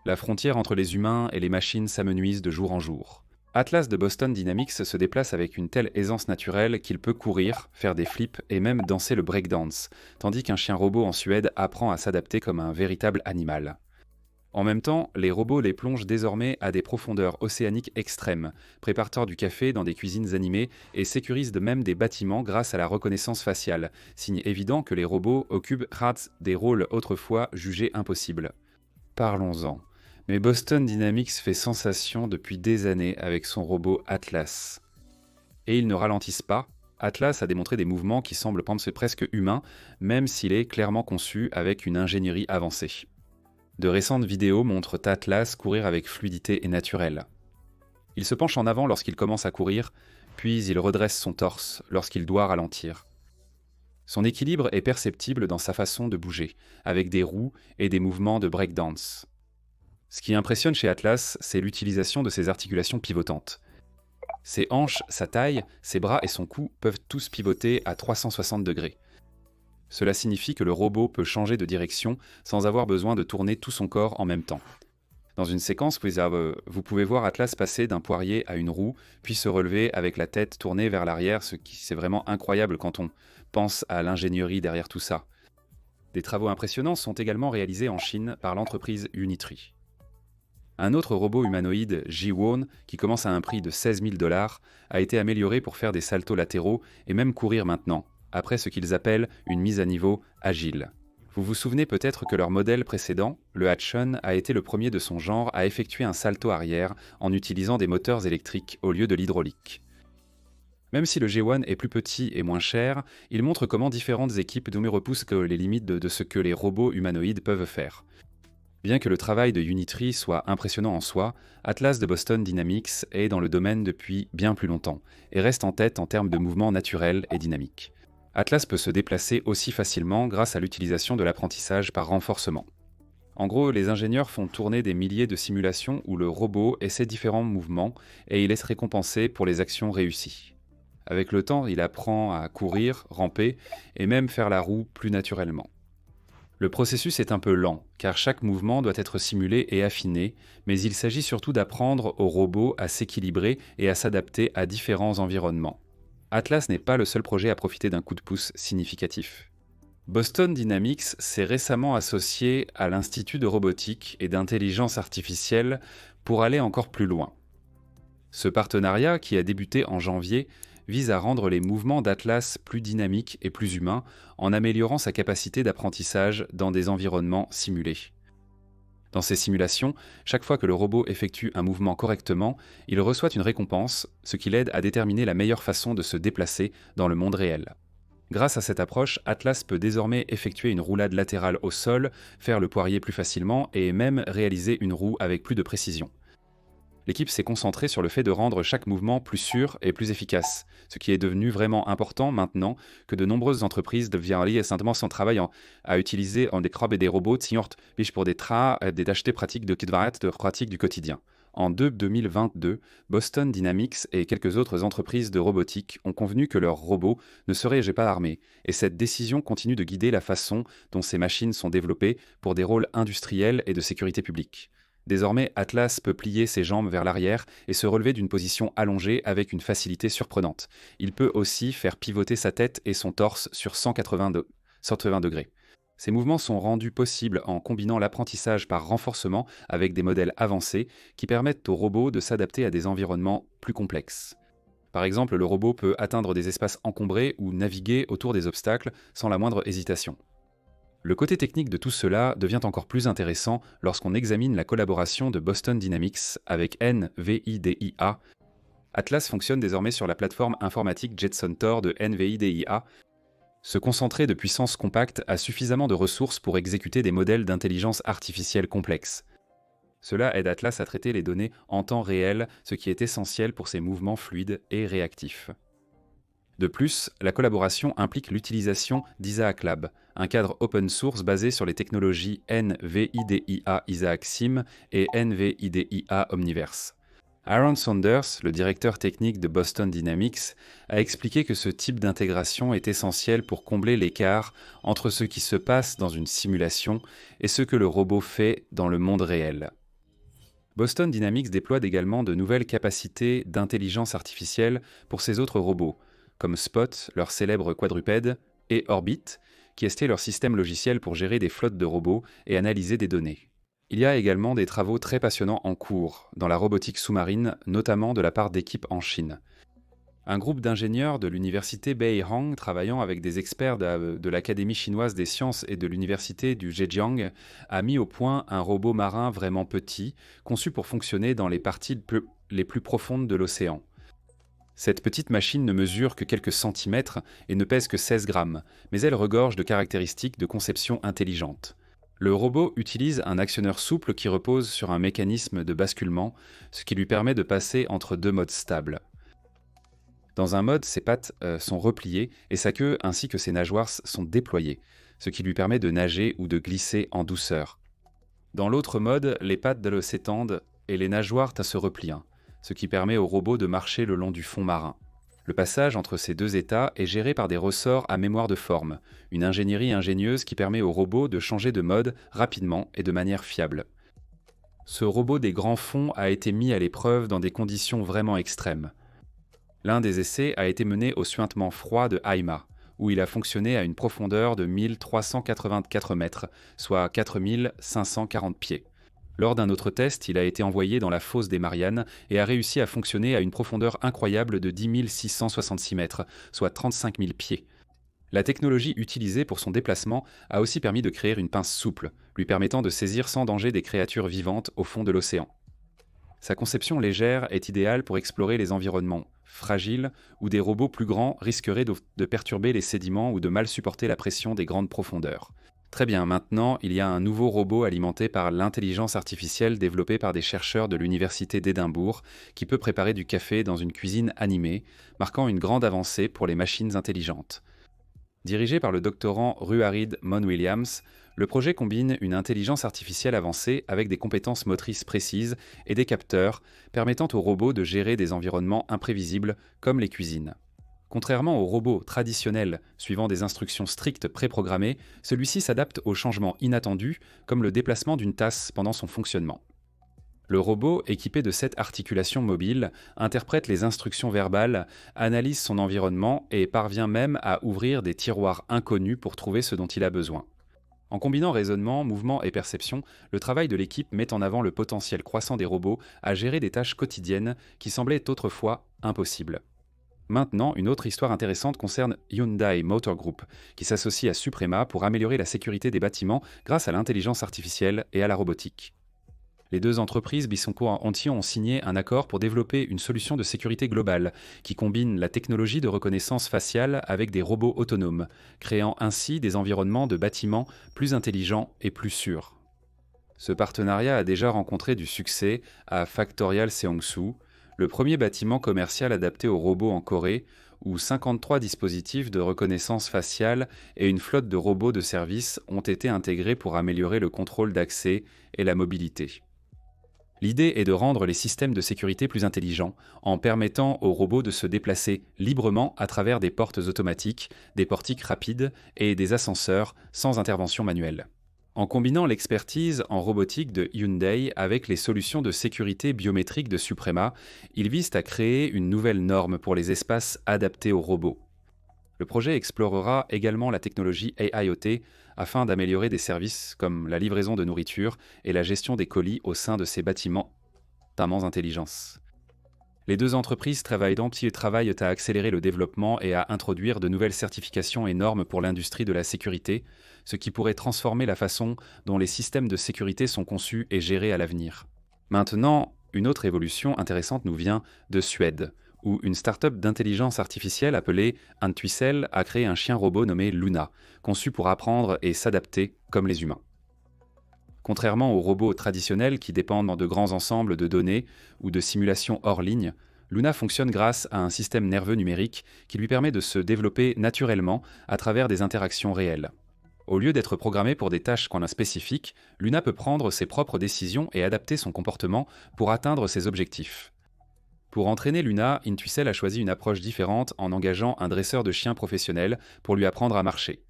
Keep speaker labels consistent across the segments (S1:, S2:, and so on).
S1: La frontière entre les humains et les machines s'amenuise de jour en jour. Atlas de Boston Dynamics se déplace avec une telle aisance naturelle qu'il peut courir, faire des flips et même danser le breakdance, tandis qu'un chien robot en Suède apprend à s'adapter comme un véritable animal. En même temps, les robots les plongent désormais à des profondeurs océaniques extrêmes, préparent du café dans des cuisines animées et sécurisent de même des bâtiments grâce à la reconnaissance faciale, signe évident que les robots occupent des rôles autrefois jugés impossibles. Parlons-en. Mais Boston Dynamics fait sensation depuis des années avec son robot Atlas. Et ils ne ralentissent pas. Atlas a démontré des mouvements qui semblent penser presque humains, même s'il est clairement conçu avec une ingénierie avancée. De récentes vidéos montrent Atlas courir avec fluidité et naturel. Il se penche en avant lorsqu'il commence à courir, puis il redresse son torse lorsqu'il doit ralentir. Son équilibre est perceptible dans sa façon de bouger, avec des roues et des mouvements de breakdance. Ce qui impressionne chez Atlas, c'est l'utilisation de ses articulations pivotantes. Ses hanches, sa taille, ses bras et son cou peuvent tous pivoter à 360 degrés. Cela signifie que le robot peut changer de direction sans avoir besoin de tourner tout son corps en même temps. Dans une séquence, vous pouvez voir Atlas passer d'un poirier à une roue, puis se relever avec la tête tournée vers l'arrière, ce qui c'est vraiment incroyable quand on pense à l'ingénierie derrière tout ça. Des travaux impressionnants sont également réalisés en Chine par l'entreprise Unitree. Un autre robot humanoïde, Ji-Won, qui commence à un prix de 16 000 $, a été amélioré pour faire des saltos latéraux et même courir maintenant, après ce qu'ils appellent une mise à niveau agile. Vous vous souvenez peut-être que leur modèle précédent, le Hatchon, a été le premier de son genre à effectuer un salto arrière en utilisant des moteurs électriques au lieu de l'hydraulique. Même si le G1 est plus petit et moins cher, il montre comment différentes équipes repoussent les limites de ce que les robots humanoïdes peuvent faire. Bien que le travail de Unitree soit impressionnant en soi, Atlas de Boston Dynamics est dans le domaine depuis bien plus longtemps et reste en tête en termes de mouvements naturels et dynamiques. Atlas peut se déplacer aussi facilement grâce à l'utilisation de l'apprentissage par renforcement. En gros, les ingénieurs font tourner des milliers de simulations où le robot essaie différents mouvements et il est récompensé pour les actions réussies. Avec le temps, il apprend à courir, ramper et même faire la roue plus naturellement. Le processus est un peu lent, car chaque mouvement doit être simulé et affiné, mais il s'agit surtout d'apprendre au robot à s'équilibrer et à s'adapter à différents environnements. Atlas n'est pas le seul projet à profiter d'un coup de pouce significatif. Boston Dynamics s'est récemment associé à l'Institut de robotique et d'intelligence artificielle pour aller encore plus loin. Ce partenariat, qui a débuté en janvier, vise à rendre les mouvements d'Atlas plus dynamiques et plus humains en améliorant sa capacité d'apprentissage dans des environnements simulés. Dans ces simulations, chaque fois que le robot effectue un mouvement correctement, il reçoit une récompense, ce qui l'aide à déterminer la meilleure façon de se déplacer dans le monde réel. Grâce à cette approche, Atlas peut désormais effectuer une roulade latérale au sol, faire le poirier plus facilement et même réaliser une roue avec plus de précision. L'équipe s'est concentrée sur le fait de rendre chaque mouvement plus sûr et plus efficace, ce qui est devenu vraiment important maintenant que de nombreuses entreprises deviennent simplement son travail à utiliser des crabes et des robots pour des achetés pratiques de pratiques du quotidien. En 2022, Boston Dynamics et quelques autres entreprises de robotique ont convenu que leurs robots ne seraient pas armés, et cette décision continue de guider la façon dont ces machines sont développées pour des rôles industriels et de sécurité publique. Désormais, Atlas peut plier ses jambes vers l'arrière et se relever d'une position allongée avec une facilité surprenante. Il peut aussi faire pivoter sa tête et son torse sur 180 degrés. Ces mouvements sont rendus possibles en combinant l'apprentissage par renforcement avec des modèles avancés qui permettent au robot de s'adapter à des environnements plus complexes. Par exemple, le robot peut atteindre des espaces encombrés ou naviguer autour des obstacles sans la moindre hésitation. Le côté technique de tout cela devient encore plus intéressant lorsqu'on examine la collaboration de Boston Dynamics avec NVIDIA. Atlas fonctionne désormais sur la plateforme informatique Jetson Tor de NVIDIA. Se concentrer de puissance compacte a suffisamment de ressources pour exécuter des modèles d'intelligence artificielle complexes. Cela aide Atlas à traiter les données en temps réel, ce qui est essentiel pour ses mouvements fluides et réactifs. De plus, la collaboration implique l'utilisation d'Isaac Lab, un cadre open source basé sur les technologies NVIDIA Isaac Sim et NVIDIA Omniverse. Aaron Saunders, le directeur technique de Boston Dynamics, a expliqué que ce type d'intégration est essentiel pour combler l'écart entre ce qui se passe dans une simulation et ce que le robot fait dans le monde réel. Boston Dynamics déploie également de nouvelles capacités d'intelligence artificielle pour ses autres robots, comme Spot, leur célèbre quadrupède, et Orbit, qui est leur système logiciel pour gérer des flottes de robots et analyser des données. Il y a également des travaux très passionnants en cours, dans la robotique sous-marine, notamment de la part d'équipes en Chine. Un groupe d'ingénieurs de l'université Beihang travaillant avec des experts de l'Académie chinoise des sciences et de l'université du Zhejiang a mis au point un robot marin vraiment petit, conçu pour fonctionner dans les parties les plus profondes de l'océan. Cette petite machine ne mesure que quelques centimètres et ne pèse que 16 grammes, mais elle regorge de caractéristiques de conception intelligente. Le robot utilise un actionneur souple qui repose sur un mécanisme de basculement, ce qui lui permet de passer entre deux modes stables. Dans un mode, ses pattes sont repliées et sa queue ainsi que ses nageoires sont déployées, ce qui lui permet de nager ou de glisser en douceur. Dans l'autre mode, les pattes s'étendent et les nageoires se replient, ce qui permet au robot de marcher le long du fond marin. Le passage entre ces deux états est géré par des ressorts à mémoire de forme, une ingénierie ingénieuse qui permet au robot de changer de mode rapidement et de manière fiable. Ce robot des grands fonds a été mis à l'épreuve dans des conditions vraiment extrêmes. L'un des essais a été mené au suintement froid de Haima, où il a fonctionné à une profondeur de 1384 mètres, soit 4540 pieds. Lors d'un autre test, il a été envoyé dans la fosse des Mariannes et a réussi à fonctionner à une profondeur incroyable de 10 666 mètres, soit 35 000 pieds. La technologie utilisée pour son déplacement a aussi permis de créer une pince souple, lui permettant de saisir sans danger des créatures vivantes au fond de l'océan. Sa conception légère est idéale pour explorer les environnements fragiles où des robots plus grands risqueraient de perturber les sédiments ou de mal supporter la pression des grandes profondeurs. Très bien, maintenant, il y a un nouveau robot alimenté par l'intelligence artificielle développé par des chercheurs de l'université d'Édimbourg qui peut préparer du café dans une cuisine animée, marquant une grande avancée pour les machines intelligentes. Dirigé par le doctorant Ruaridh Mon-Williams, le projet combine une intelligence artificielle avancée avec des compétences motrices précises et des capteurs permettant aux robots de gérer des environnements imprévisibles comme les cuisines. Contrairement aux robots traditionnels suivant des instructions strictes préprogrammées, celui-ci s'adapte aux changements inattendus comme le déplacement d'une tasse pendant son fonctionnement. Le robot, équipé de 7 articulations mobiles, interprète les instructions verbales, analyse son environnement et parvient même à ouvrir des tiroirs inconnus pour trouver ce dont il a besoin. En combinant raisonnement, mouvement et perception, le travail de l'équipe met en avant le potentiel croissant des robots à gérer des tâches quotidiennes qui semblaient autrefois impossibles. Maintenant, une autre histoire intéressante concerne Hyundai Motor Group, qui s'associe à Suprema pour améliorer la sécurité des bâtiments grâce à l'intelligence artificielle et à la robotique. Les deux entreprises Bisoncourt-Antillon ont signé un accord pour développer une solution de sécurité globale qui combine la technologie de reconnaissance faciale avec des robots autonomes, créant ainsi des environnements de bâtiments plus intelligents et plus sûrs. Ce partenariat a déjà rencontré du succès à Factorial Seongsu, le premier bâtiment commercial adapté aux robots en Corée, où 53 dispositifs de reconnaissance faciale et une flotte de robots de service ont été intégrés pour améliorer le contrôle d'accès et la mobilité. L'idée est de rendre les systèmes de sécurité plus intelligents en permettant aux robots de se déplacer librement à travers des portes automatiques, des portiques rapides et des ascenseurs sans intervention manuelle. En combinant l'expertise en robotique de Hyundai avec les solutions de sécurité biométrique de Suprema, ils visent à créer une nouvelle norme pour les espaces adaptés aux robots. Le projet explorera également la technologie AIoT afin d'améliorer des services comme la livraison de nourriture et la gestion des colis au sein de ces bâtiments, notamment intelligence. Les deux entreprises travaillent à accélérer le développement et à introduire de nouvelles certifications et normes pour l'industrie de la sécurité, ce qui pourrait transformer la façon dont les systèmes de sécurité sont conçus et gérés à l'avenir. Maintenant, une autre évolution intéressante nous vient de Suède, où une start-up d'intelligence artificielle appelée Intuicel a créé un chien robot nommé Luna, conçu pour apprendre et s'adapter comme les humains. Contrairement aux robots traditionnels qui dépendent de grands ensembles de données ou de simulations hors ligne, Luna fonctionne grâce à un système nerveux numérique qui lui permet de se développer naturellement à travers des interactions réelles. Au lieu d'être programmé pour des tâches qu'on a spécifiques, Luna peut prendre ses propres décisions et adapter son comportement pour atteindre ses objectifs. Pour entraîner Luna, Intuicel a choisi une approche différente en engageant un dresseur de chiens professionnel pour lui apprendre à marcher.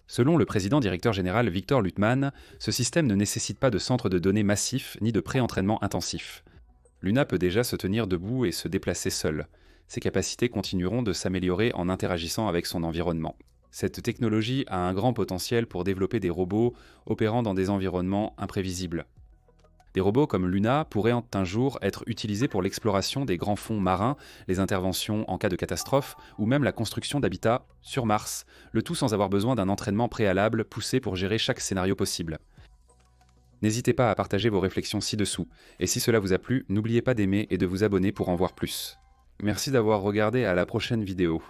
S1: Selon le président directeur général Victor Lutman, ce système ne nécessite pas de centre de données massif ni de pré-entraînement intensif. Luna peut déjà se tenir debout et se déplacer seule. Ses capacités continueront de s'améliorer en interagissant avec son environnement. Cette technologie a un grand potentiel pour développer des robots opérant dans des environnements imprévisibles. Des robots comme Luna pourraient un jour être utilisés pour l'exploration des grands fonds marins, les interventions en cas de catastrophe ou même la construction d'habitats sur Mars, le tout sans avoir besoin d'un entraînement préalable poussé pour gérer chaque scénario possible. N'hésitez pas à partager vos réflexions ci-dessous, et si cela vous a plu, n'oubliez pas d'aimer et de vous abonner pour en voir plus. Merci d'avoir regardé, à la prochaine vidéo.